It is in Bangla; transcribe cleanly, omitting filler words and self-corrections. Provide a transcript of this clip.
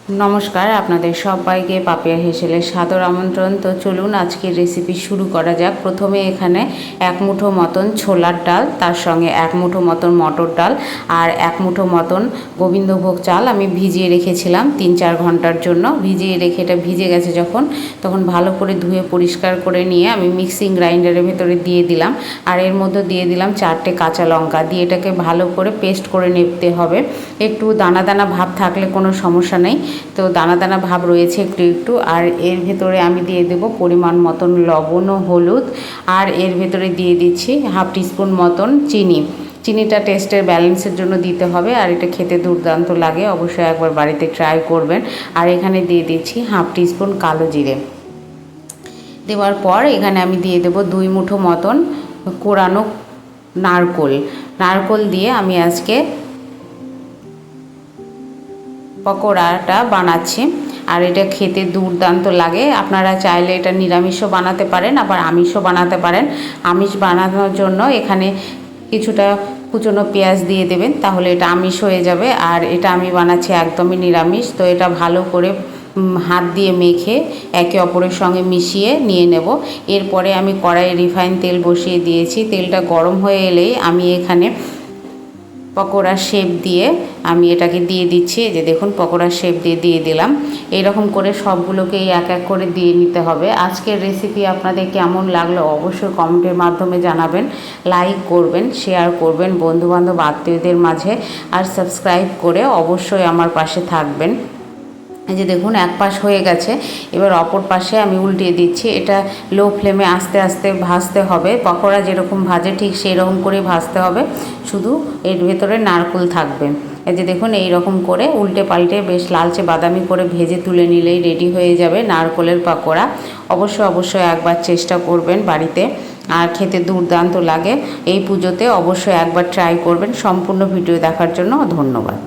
নমস্কার, আপনাদের সবাইকে পাপিয়া হেসেলের সাদর আমন্ত্রণ। তো চলুন আজকের রেসিপি শুরু করা যাক। প্রথমে এখানে এক মুঠো মতন ছোলার ডাল, তার সঙ্গে এক মুঠো মতন মটর ডাল আর এক মুঠো মতন গোবিন্দভোগ চাল আমি ভিজিয়ে রেখেছিলাম 3-4 ঘন্টার জন্য। ভিজিয়ে রেখে এটা ভিজে গেছে তখন ভালো করে ধুয়ে পরিষ্কার করে নিয়ে আমি মিক্সিং গ্রাইন্ডারের ভেতরে দিয়ে দিলাম। আর এর মধ্যে দিয়ে দিলাম 4টে কাঁচা লঙ্কা, দিয়ে এটাকে ভালো করে পেস্ট করে নিতে হবে। একটু দানা দানা ভাব থাকলে কোনো সমস্যা নেই, তো দানা দানা ভাব রয়েছে একটু একটু। আর এর ভেতরে আমি দিয়ে দেব পরিমাণ মতন লবণ ও হলুদ, আর এর ভেতরে দিয়ে দিচ্ছি হাফ টিস্পুন মতন চিনি। চিনিটা টেস্টের ব্যালেন্সের জন্য দিতে হবে, আর এটা খেতে দুর্দান্ত লাগে, অবশ্যই একবার বাড়িতে ট্রাই করবেন। আর এখানে দিয়ে দিচ্ছি হাফ টিস্পুন কালো জিরে। দেওয়ার পর এখানে আমি দিয়ে দেব 2 মুঠো মতন কোরানো নারকোল দিয়ে আমি আজকে পকোড়াটা বানাচ্ছি। আর এটা খেতে দুর্দান্ত লাগে। আপনারা চাইলে এটা নিরামিষও বানাতে পারেন, আবার আমিষও বানাতে পারেন। আমিষ বানানোর জন্য এখানে কিছুটা কুচনো পেঁয়াজ দিয়ে দেবেন, তাহলে এটা আমিষ হয়ে যাবে। আর এটা আমি বানাচ্ছি একদমই নিরামিষ। তো এটা ভালো করে হাত দিয়ে মেখে একে অপরের সঙ্গে মিশিয়ে নিয়ে নেব। এরপরে আমি কড়াইয়ে রিফাইন তেল বসিয়ে দিয়েছি। তেলটা গরম হয়ে এলেই আমি এখানে পকোড়ার শেপ দিয়ে আমি এটাকে দিয়ে দিচ্ছি। যে দেখুন পকোড়ার শেপ দিয়ে দিলাম। এইরকম করে সবগুলোকেই এক এক করে দিয়ে নিতে হবে। আজকের রেসিপি আপনাদের কেমন লাগলো অবশ্যই কমেন্টের মাধ্যমে জানাবেন। লাইক করবেন, শেয়ার করবেন বন্ধুবান্ধব আত্মীয়দের মাঝে, আর সাবস্ক্রাইব করে অবশ্যই আমার পাশে থাকবেন। এই যে দেখুন এক পাশ হয়ে গেছে, এবার অপর পাশে আমি উল্টিয়ে দিচ্ছি। এটা লো ফ্লেমে আস্তে আস্তে ভাজতে হবে। পকোড়া যেরকম ভাজে ঠিক সেই রকম করে ভাজতে হবে, শুধু এর ভেতরে নারকেল থাকবে। এই যে দেখুন এই রকম করে উল্টে পাল্টে বেশ লালচে বাদামি করে ভেজে তুলে নিলেই রেডি হয়ে যাবে নারকেলের পকোড়া। অবশ্যই একবার চেষ্টা করবেন বাড়িতে, আর খেতে দুর্দান্ত লাগে। এই পুজোতে অবশ্যই একবার ট্রাই করবেন। সম্পূর্ণ ভিডিও দেখার জন্য ধন্যবাদ।